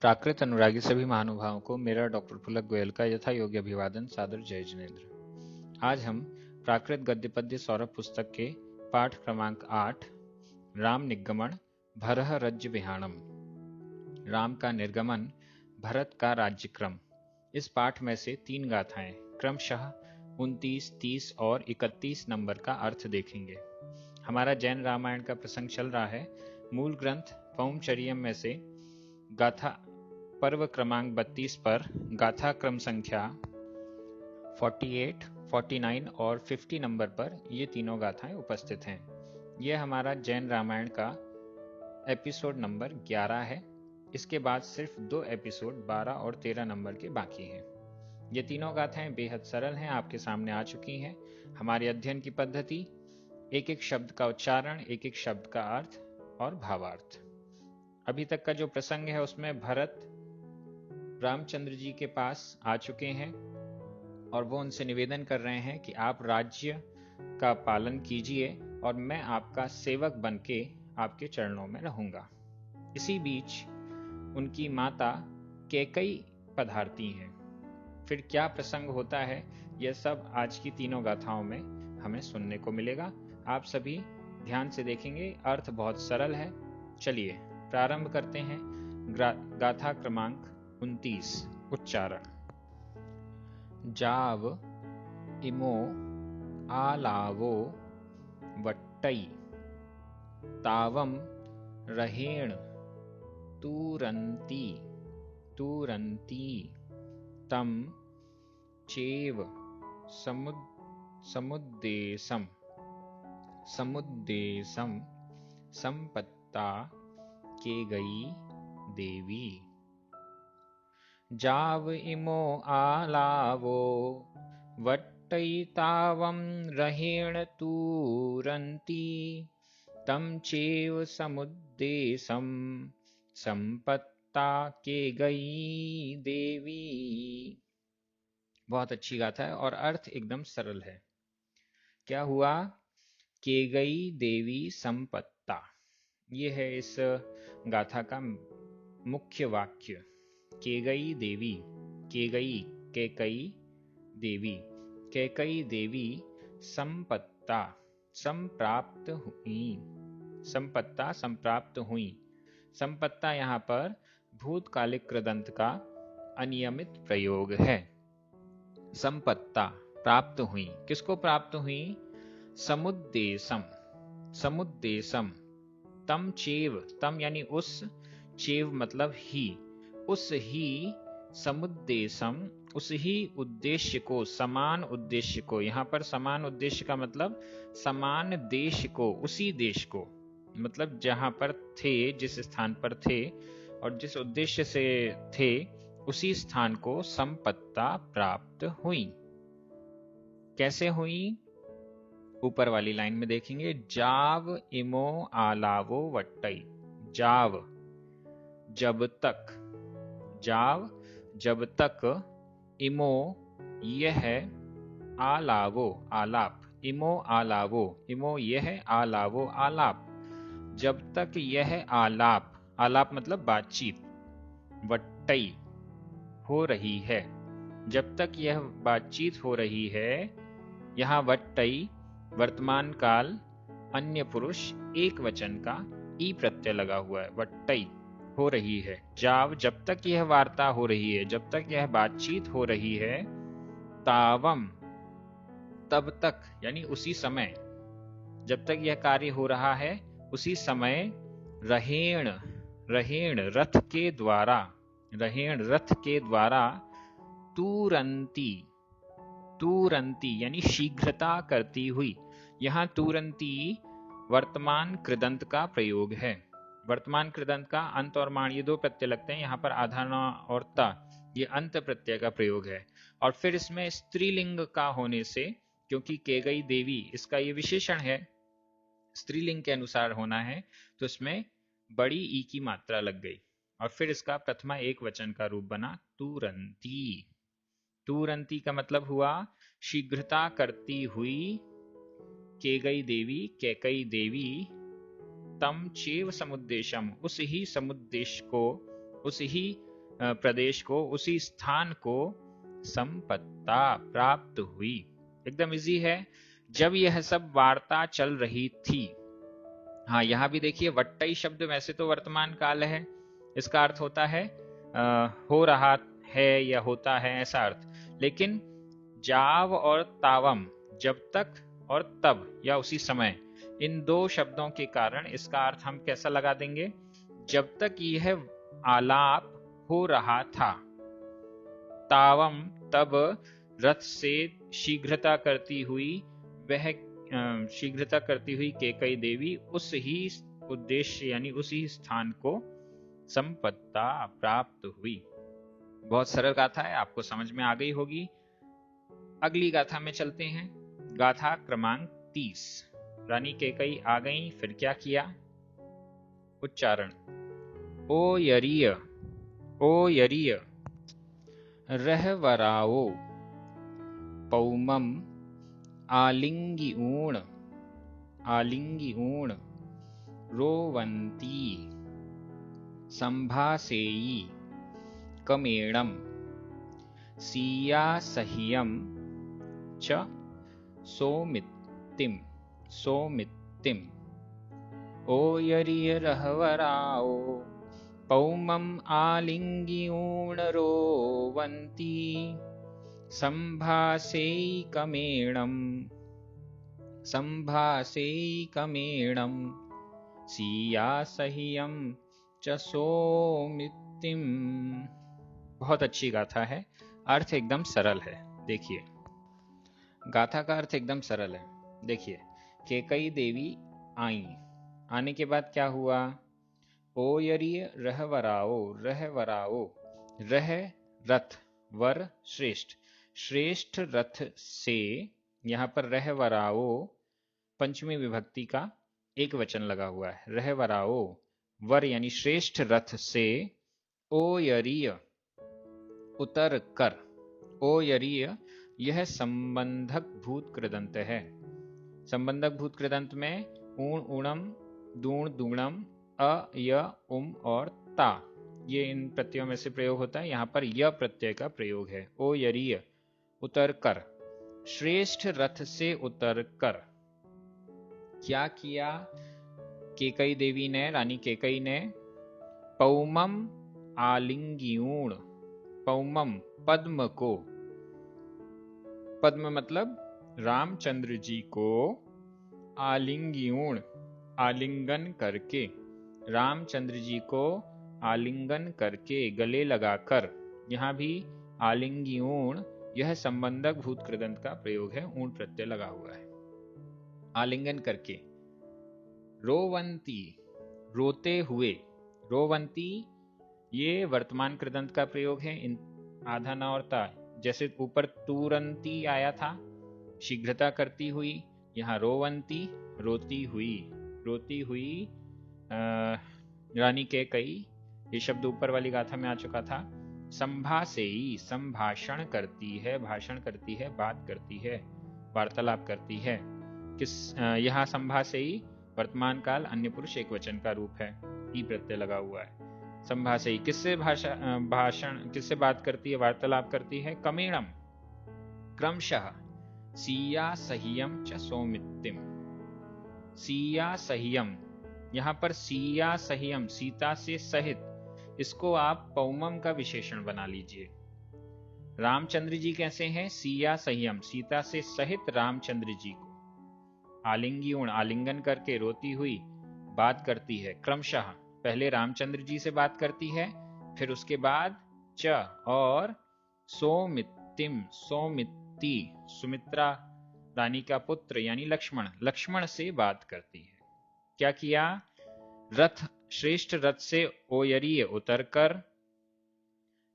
प्राकृत अनुरागी सभी महानुभावों को मेरा डॉक्टर पुलक गोयल का यथा योग्य अभिवादन, सादर जय जिनेन्द्र। आज हम प्राकृत गद्य पद्य सौरभ पुस्तक के पाठ क्रमांक 8 राम निगमन भरह रज्य विहाणम, राम का निर्गमन, भरत का राज्यक्रम। इस पाठ में से 3 गाथाएं क्रमशः 29, 30 और 31 नंबर का अर्थ देखेंगे। हमारा जैन रामायण का प्रसंग चल रहा है। मूल ग्रंथ पौमचरियम में से गाथा पर्व क्रमांक 32 पर गाथा क्रम संख्या 48, 49 और 50 नंबर पर ये तीनों गाथाएं उपस्थित हैं। यह हमारा जैन रामायण का एपिसोड नंबर 11 है। इसके बाद सिर्फ 2 एपिसोड 12 और 13 नंबर के बाकी हैं। ये तीनों गाथाएं बेहद सरल हैं, आपके सामने आ चुकी हैं। हमारी अध्ययन की पद्धति एक एक शब्द का उच्चारण, एक एक शब्द का अर्थ और भावार्थ। अभी तक का जो प्रसंग है उसमें भरत रामचंद्र जी के पास आ चुके हैं और वो उनसे निवेदन कर रहे हैं कि आप राज्य का पालन कीजिए और मैं आपका सेवक बनके आपके चरणों में रहूंगा। इसी बीच उनकी माता कैकई पधारती हैं। फिर क्या प्रसंग होता है, यह सब आज की तीनों गाथाओं में हमें सुनने को मिलेगा। आप सभी ध्यान से देखेंगे, अर्थ बहुत सरल है। चलिए प्रारंभ करते हैं। गाथा क्रमांक 29। उच्चारण। जाव इमो आलावो वट्टई तावम रहेण तुरंती तुरंती तम चेव समुद्देशम समुद्देशम संपत्ता के गई देवी। जाव इमो आलावो वट्टयितावं रहेण तुरंती तम चेव समुद्देशम संपत्ता के गई देवी। बहुत अच्छी गाथा है और अर्थ एकदम सरल है। क्या हुआ? के गई देवी संपत्ता, ये है इस गाथा का मुख्य वाक्य। केकई देवी, केकई कैकई देवी, कैकई देवी संपत्ता संप्राप्त हुई, संपत्ता संप्राप्त हुई। संपत्ता यहाँ पर भूतकालिक कृदंत का अनियमित प्रयोग है। संपत्ता प्राप्त हुई, किसको प्राप्त हुई? समुद्देशम, समुद्देशम। तम चेव, तम यानी उस, चेव मतलब ही, उस ही समुद्देशम, उस ही उद्देश्य को, समान उद्देश्य को। यहाँ पर समान उद्देश्य का मतलब समान देश को, उसी देश को, मतलब जहां पर थे, जिस स्थान पर थे और जिस उद्देश्य से थे, उसी स्थान को संपत्ता प्राप्त हुई। कैसे हुई? ऊपर वाली लाइन में देखेंगे। जाव इमो आलावो वट्टई। जाव जब तक, जाव जब तक, इमो यह, आलावो आलाप, इमो आलावो, इमो यह, आलावो आलाप, जब तक यह आलाप, आलाप मतलब बातचीत, वट्टई हो रही है, जब तक यह बातचीत हो रही है। यहाँ वट्टई वर्तमान काल अन्य पुरुष एक वचन का ई प्रत्यय लगा हुआ है, वट्टई हो रही है। जाव जब तक यह वार्ता हो रही है, जब तक यह बातचीत हो रही है। तावम तब तक यानी उसी समय, जब तक यह कार्य हो रहा है उसी समय। रहेण, रहेण रथ के द्वारा, रहेण रथ के द्वारा। तुरंती, तुरंती यानी शीघ्रता करती हुई। यहाँ तुरंती वर्तमान कृदंत का प्रयोग है। वर्तमान कृदंत का अंत और मान ये 2 प्रत्यय लगते हैं। यहाँ पर आधाना और ता ये अंत प्रत्यय का प्रयोग है। और फिर इसमें स्त्रीलिंग का होने से, क्योंकि कैकई देवी इसका ये विशेषण है, स्त्रीलिंग के अनुसार होना है, तो इसमें बड़ी ई की मात्रा लग गई और फिर इसका प्रथमा एक वचन का रूप बना तुरंती। तुरंती का मतलब हुआ शीघ्रता करती हुई। कैकई देवी, कैकई देवी तम चेव समुद्देशम, उस ही समुद्देश को, उस ही प्रदेश को, उसी स्थान को संपत्ता प्राप्त हुई। एकदम इजी है। जब यह सब वार्ता चल रही थी, हाँ यहाँ भी देखिए वट्टई शब्द वैसे तो वर्तमान काल है, इसका अर्थ होता है हो रहा है या होता है ऐसा अर्थ, लेकिन जाव और तावम जब तक और तब या उसी समय, इन दो शब्दों के कारण इसका अर्थ हम कैसा लगा देंगे, जब तक यह आलाप हो रहा था। तावम तब रथ से शीघ्रता करती हुई केकई देवी उस ही उद्देश्य यानी उसी स्थान को संपत्ता प्राप्त हुई। बहुत सरल गाथा है, आपको समझ में आ गई होगी। अगली गाथा में चलते हैं। गाथा क्रमांक 30। रानी केकई आ गई, फिर क्या किया? उच्चारण। ओ यरिय रहवराओ पौमम आलिंगी ऊण रोवंती संभासेयी कमेणम सीयासह्यं च सौमित्तिम। ओ यरिय रहवराओ पौमं आलिंगी ऊण रोवंती संभासेयिकमेणं सीयासह्यं च सौमित्तिम। बहुत अच्छी गाथा है, अर्थ एकदम सरल है। देखिए गाथा का अर्थ एकदम सरल है। देखिए केकई देवी आई, आने के बाद क्या हुआ? ओयरिय रहवराओ रह रथ, वर श्रेष्ठ रथ से, यहाँ पर रहवराओ पंचमी विभक्ति का एक वचन लगा हुआ है। रहवराओ वर यानी श्रेष्ठ रथ से, ओयरिय उतर कर। ओयरिय यह संबंधक भूत कृदंत है। संबंधक भूत कृदंत में ऊण ऊणम दूण दूणम अ य उम और ता, ये इन प्रत्ययों में से प्रयोग होता है। यहाँ पर य प्रत्यय का प्रयोग है। ओ यरिय उतर कर, श्रेष्ठ रथ से उतर कर क्या किया? केकई देवी ने, रानी केकई ने पौमम आलिंग्यूण, पौमम पद्म को, पद्म मतलब रामचंद्र जी को, आलिंग्यूण आलिंगन करके, रामचंद्र जी को आलिंगन करके गले लगाकर। यहाँ भी आलिंग्यूण यह संबंधक भूत कृदंत का प्रयोग है, ऊण प्रत्यय लगा हुआ है। आलिंगन करके। रोवंती रोते हुए, रोवंती ये वर्तमान कृदंत का प्रयोग है। इन आधा न और ता, जैसे ऊपर तुरंती आया था शीघ्रता करती हुई, यहाँ रोवंती रोती हुई रानी केकई, ये शब्द ऊपर वाली गाथा में आ चुका था। संभासेयी संभाषण करती है, भाषण करती है, बात करती है, वार्तालाप करती है। यहाँ संभासेयी वर्तमान काल अन्य पुरुष एक वचन का रूप है, ई प्रत्यय लगा हुआ है। संभासेयी किससे किससे बात करती है, वार्तालाप करती है? कमेणम क्रमशः, सीया सह्यम च सौमित्तिम। सीया सह्यम, यहाँ पर सीया सह्यम सीता से सहित, इसको आप पौमम का विशेषण बना लीजिए। रामचंद्र जी कैसे हैं? सीया सह्यम सीता से सहित रामचंद्र जी को, आलिंग्यूण आलिंगन करके रोती हुई बात करती है। क्रमशः पहले रामचंद्र जी से बात करती है, फिर उसके बाद च और सौमित्तिम सौमित्ति सुमित्रा रानी का पुत्र यानी लक्ष्मण से बात करती है। क्या किया? रथ श्रेष्ठ रथ से ओयरीय उतरकर,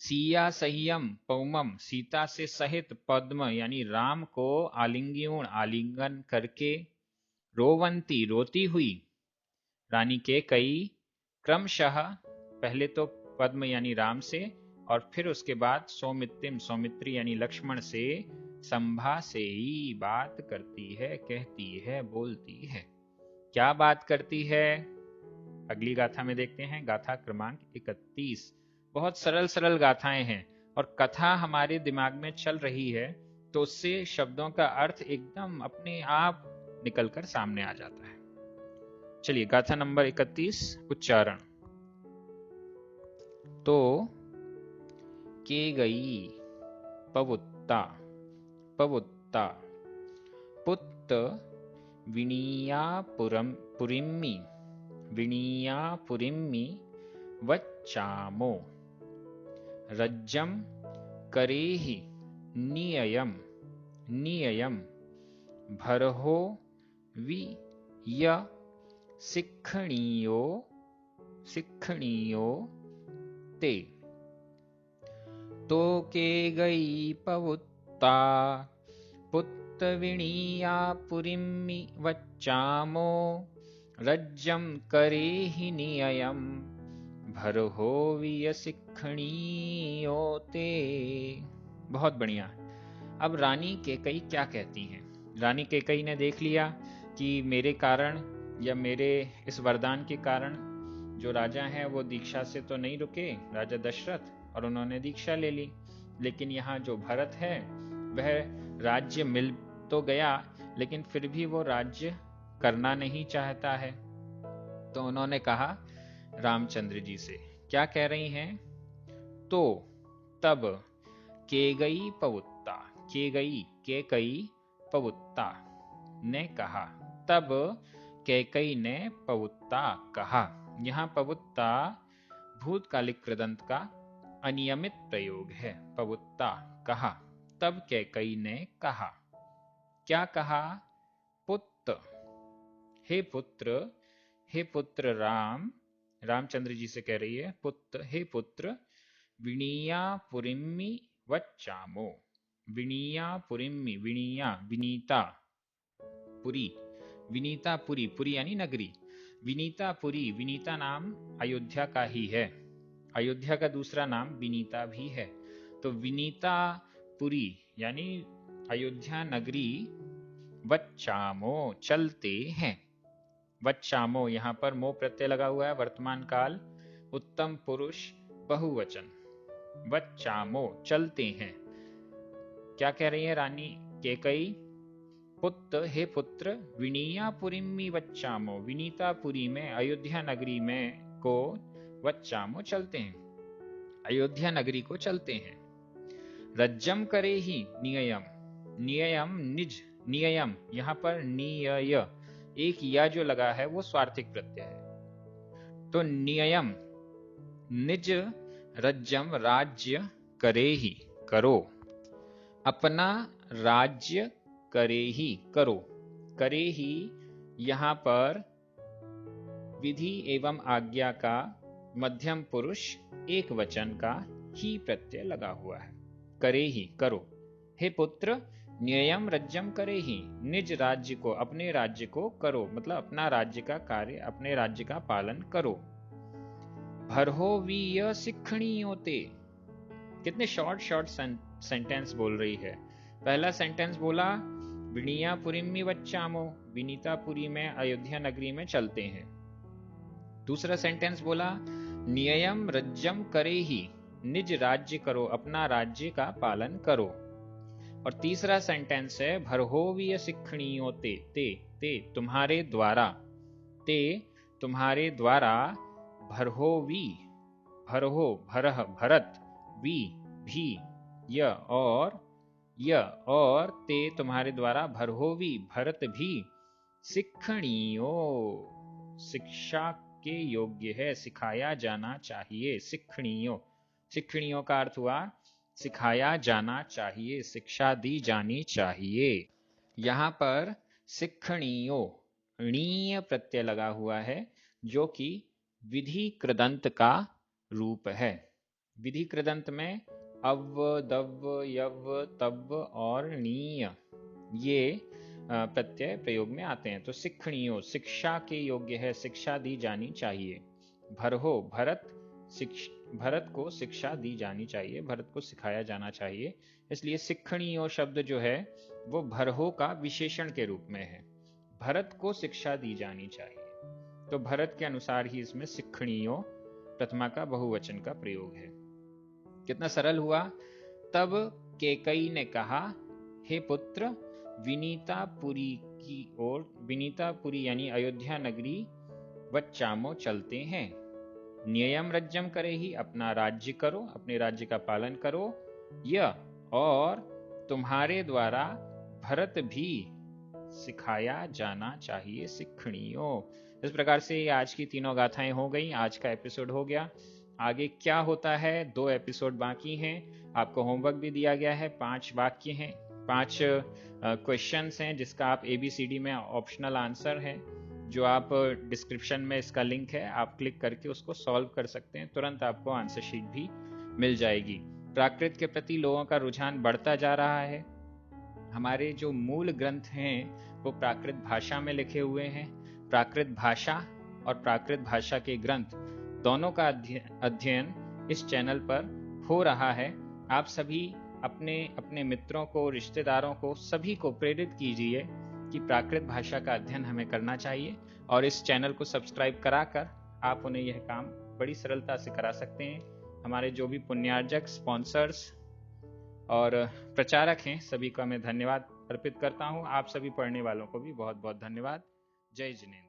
सीया सह्यम पौमम सीता से सहित पद्म यानी राम को आलिंग्यूण आलिंगन करके, रोवंती रोती हुई रानी केकई, क्रमशः पहले तो पद्म यानी राम से और फिर उसके बाद सौमित्तिम सौमित्री यानी लक्ष्मण से, संभासेयी बात करती है, कहती है, बोलती है। क्या बात करती है? अगली गाथा में देखते हैं। गाथा क्रमांक 31। बहुत सरल सरल गाथाएं हैं और कथा हमारे दिमाग में चल रही है तो उससे शब्दों का अर्थ एकदम अपने आप निकलकर सामने आ जाता है। चलिए गाथा नंबर 31 उच्चारण। तो केगई पवुत्ता पवुत्ता पुत्त विनीयापुरिम्मि विनीयापुरिम्मि वच्चामो रज्जं करेहि निययं निययं भर्हो वि य सिक्खणीयो सिक्खणीयो ते। तो केगई पवुत्ता पुत्त विनीयापुरिम्मि वच्चामो रज्जं करेहि निययं भर्हो विय सिक्खणीयो ते। बहुत बढ़िया। अब रानी कैकई क्या कहती हैं? रानी कैकई ने देख लिया कि मेरे कारण या मेरे इस वरदान के कारण जो राजा हैं वो दीक्षा से तो नहीं रुके, राजा दशरथ, और उन्होंने दीक्षा ले ली। लेकिन यहाँ जो भरत है वह राज्य मिल तो गया लेकिन फिर भी वो राज्य करना नहीं चाहता है। तो उन्होंने कहा रामचंद्र जी से, क्या कह रही हैं? तो तब केगई पवुत्ता, केकई पवुत्ता ने कहा, तब कैकई ने पवुत्ता कहा। यहाँ पवुत्ता भूतकालिक कृदंत का अनियमित प्रयोग है। पवुत्ता कहा, तब कैकई ने कहा। क्या कहा? पुत्र, हे पुत्र, हे पुत्र राम, रामचंद्र जी से कह रही है, पुत्र, हे पुत्र, विनीयापुरिम्मि वच्चामो। विनीयापुरिम्मि, विनीया विनीता, पुरी, विनीतापुरी, पुरी यानी नगरी, विनीतापुरी, विनीता नाम अयोध्या का ही है। अयोध्या का दूसरा नाम विनीता भी है। तो विनीतापुरी यानी अयोध्या नगरी वच्चामो चलते हैं। वच्चामो यहाँ पर मो प्रत्यय लगा हुआ है, वर्तमान काल, उत्तम पुरुष बहुवचन। वच्चामो चलते हैं। क्या कह रही है रानी कैकई? पुत्र, हे पुत्र, विनीयापुरिम्मि वच्चामो, विनीतापुरी में, अयोध्या नगरी में को वच्चामो चलते हैं, अयोध्या नगरी को चलते हैं। रज्जम करे ही निययम, निययम निज, निययम यहाँ पर नियय, एक या जो लगा है वो स्वार्थिक प्रत्यय है। तो निययम निज रज्जम राज्य करे ही, करो, अपना राज्य करे ही, करो। करे ही यहाँ पर विधि एवं आज्ञा का मध्यम पुरुष एक वचन का ही प्रत्यय लगा हुआ है। करे ही, करो। हे पुत्र, नियम रज्जम करे ही, निज राज्य को, अपने राज्य को करो, मतलब अपना राज्य का कार्य, अपने राज्य का पालन करो। भरहो वीय सिक्खणीयो ते। कितने शॉर्ट शॉर्ट सेंटेंस बोल रही है। पहला सेंटेंस बोला विनीयापुरिम्मि वच्चामो, विनीतापुरी में, अयोध्या नगरी में चलते हैं। दूसरा सेंटेंस बोला नियम रज्जम करे ही, निज राज्य करो, अपना राज्य का पालन करो। और तीसरा सेंटेंस है भरहोवीय सिक्खणीयो ते, ते तुम्हारे द्वारा, ते तुम्हारे द्वारा, भरहोवी, भरहो भरह भरत, वी भी, य और ते तुम्हारे द्वारा, भरहोवी भरत भी, सिक्खणीयो शिक्षा के योग्य है, सिखाया जाना चाहिए। सिक्खणीयो, सिक्खणीयो का अर्थ हुआ सिखाया जाना चाहिए, शिक्षा दी जानी चाहिए। यहाँ पर सिक्खणीयो णीय प्रत्यय लगा हुआ है जो कि विधि कृदंत का रूप है। विधि कृदंत में अव, दव, यव, तव और णीय ये प्रत्यय प्रयोग में आते हैं। तो सिक्खणीयो शिक्षा के योग्य है, शिक्षा दी जानी चाहिए। भरहो भरत, भरत को शिक्षा दी जानी चाहिए, भरत को सिखाया जाना चाहिए। इसलिए सिक्खणीयो शब्द जो है वो भरहो का विशेषण के रूप में है। भरत को शिक्षा दी जानी चाहिए, तो भरत के अनुसार ही इसमें सिक्खणीयो प्रथमा का बहुवचन का प्रयोग है। कितना सरल हुआ। तब कैकई ने कहा, हे पुत्र, विनीतापुरी यानी अयोध्या नगरी वच्चामो चलते हैं। नियम रज्जम करे ही, अपना राज्य करो, अपने राज्य का पालन करो। यह और तुम्हारे द्वारा भरत भी सिखाया जाना चाहिए सिखणियों। इस प्रकार से आज की तीनों गाथाएं हो गई, आज का एपिसोड हो गया। आगे क्या होता है, 2 एपिसोड बाकी हैं। आपको होमवर्क भी दिया गया है, 5 वाक्य हैं, 5 क्वेश्चंस हैं, जिसका आप ABCD में ऑप्शनल आंसर है, जो आप डिस्क्रिप्शन में इसका लिंक है, आप क्लिक करके उसको सॉल्व कर सकते हैं। तुरंत आपको आंसर शीट भी मिल जाएगी। प्राकृत के प्रति लोगों का रुझान बढ़ता जा रहा है। हमारे जो मूल ग्रंथ हैं वो प्राकृत भाषा में लिखे हुए हैं। प्राकृत भाषा और प्राकृत भाषा के ग्रंथ दोनों का अध्ययन इस चैनल पर हो रहा है। आप सभी अपने अपने मित्रों को, रिश्तेदारों को, सभी को प्रेरित कीजिए कि प्राकृत भाषा का अध्ययन हमें करना चाहिए, और इस चैनल को सब्सक्राइब कराकर आप उन्हें यह काम बड़ी सरलता से करा सकते हैं। हमारे जो भी पुण्यार्जक, स्पॉन्सर्स और प्रचारक हैं, सभी का मैं धन्यवाद अर्पित करता हूं। आप सभी पढ़ने वालों को भी बहुत बहुत धन्यवाद। जय जिनेन्द्र।